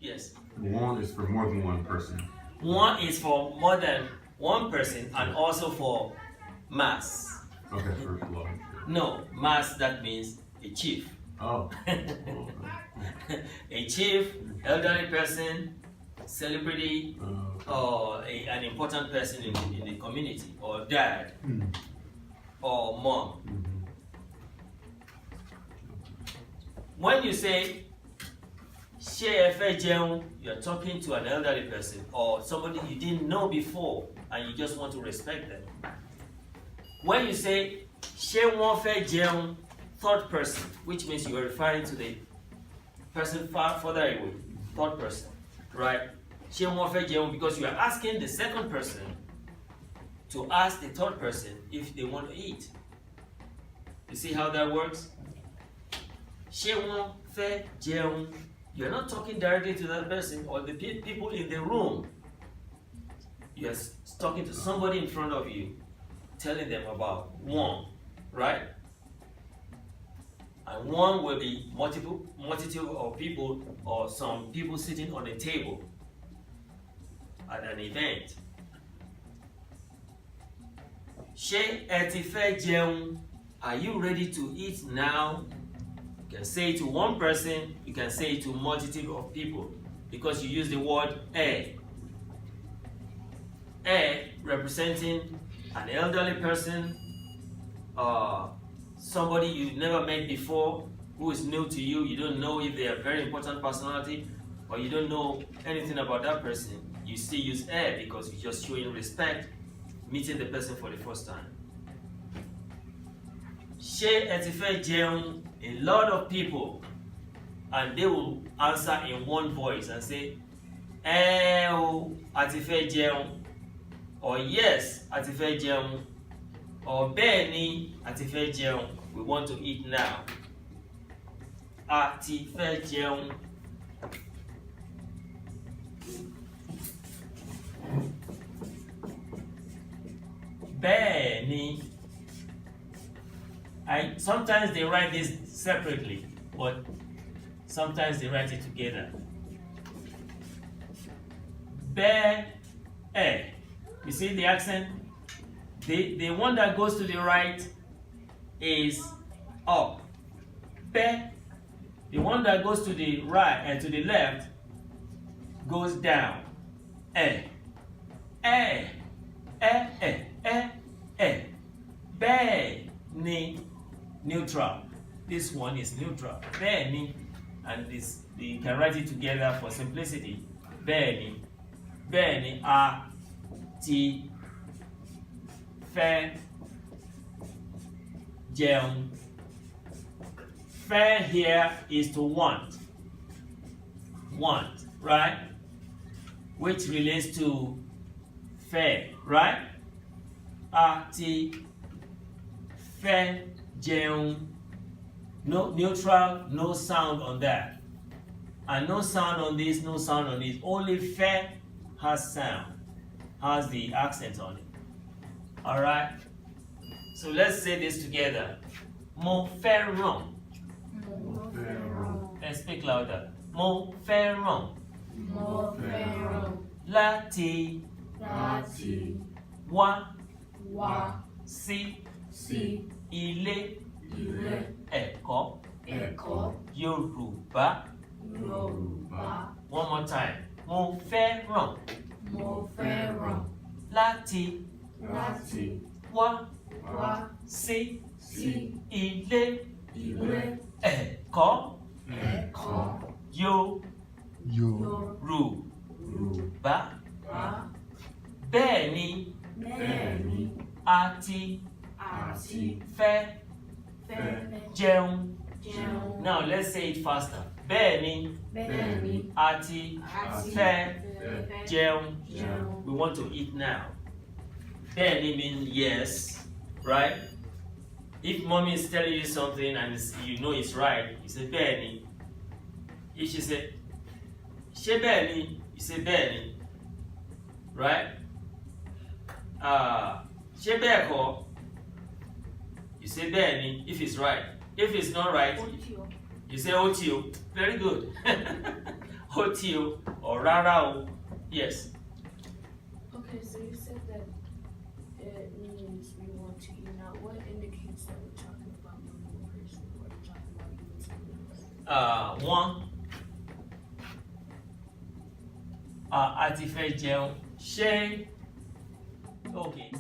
Yes. One is for more than one person. One is for more than one person and also for mass. Okay, for large. No, mass, that means a chief. Oh. A chief, elderly person, celebrity, or an important person in the community, or dad, or mom. When you say "Ṣé ẹ fẹ́ jẹun," you're talking to an elderly person or somebody you didn't know before and you just want to respect them. When you say "Ṣé wọ́n fẹ́ jẹun," third person, which means you are referring to the person further away, third person, right? Ṣé wọ́n fẹ́ jẹun, because you are asking the second person to ask the third person if they want to eat. You see how that works? Ṣé wọ́n fẹ́ jẹun? You're not talking directly to that person or the people in the room. You're talking to somebody in front of you, telling them about one, right? And one will be multitude of people or some people sitting on a table at an event. Ṣé ẹ ti fẹ́ jẹun? Are you ready to eat now? You can say it to one person, you can say it to a multitude of people because you use the word ẹ. Ẹ representing an elderly person, somebody you never met before, who is new to you. You don't know if they are a very important personality or you don't know anything about that person. You still use ẹ because you're just showing respect, meeting the person for the first time. Ṣé ẹ ti fẹ́ jẹun? A lot of people, and they will answer in one voice and say, ẹ o, a ti fẹ́ jẹun, or yes, a ti fẹ́ jẹun, or bẹ́ẹ̀ ni, a ti fẹ́ jẹun, we want to eat now. A ti fẹ́ jẹun. Bẹ́ẹ̀ ni. Sometimes they write this separately, but sometimes they write it together. Bẹ́ẹ̀. You see the accent? The one that goes to the right is up. Bẹ́ẹ̀. The one that goes to the right and to the left goes down. Ẹ. Bẹ́ẹ̀ ni. Neutral. This one is neutral. Bẹ́ẹ̀ ni, and this you can write it together for simplicity. Bẹ́ẹ̀ ni. Bẹ́ẹ̀ ni, a ti fẹ́ jẹun. Fẹ́ here is to want. Want, right? Which relates to fẹ́, right? A ti fẹ́ jẹun. No neutral, no sound on that. And no sound on this, no sound on this. Only fẹ́ has sound, has the accent on it. Alright? So let's say this together. Mo fẹ́ràn. Mo fẹ́ràn. Let's speak louder. Mo fẹ́ràn. Mo fẹ́ràn. Láti. Láti. Wá. Wá. Sí. Sí. Ilé. Ilé. Ẹ̀kọ́. Ẹ̀kọ́. Yorùbá. Yorùbá. One more time. Mo fẹ́ràn. Mo fẹ́ràn. Láti. Láti. Wá. Wá. Sí. Sí. Ilé. Ilé. Ẹ̀kọ́. Ẹ̀kọ́. Yorùbá. Bá. Bẹ́ẹ̀ ni. Bẹ́ẹ̀ ni. A ti Àti. fẹ́ Fẹ́. jẹun. Jẹun. Now let's say it faster. Bẹ́ẹ̀ ni. Bẹ́ẹ̀ ni. A ti Àti. fẹ́ Fẹ́. jẹun. Jẹun. We want to eat now. Bẹ́ẹ̀ ni means yes, right? If mommy is telling you something and you know it's right, you say bẹ́ẹ̀ ni. If she say ṣé bẹ́ẹ̀ ni, you say bẹ́ẹ̀ ni, right? Ṣé bẹ́ẹ̀ kọ́, you say bẹ́ẹ̀ ni if it's right. If it's not right, you say ó ti o. Very good. ó ti o or rárá o. Yes. Okay, so you said that it means we want to unite. What indicates that we're talking about more than one person or we're talking about unity? One. A ti fẹ́ jẹun. Ṣé. Okay.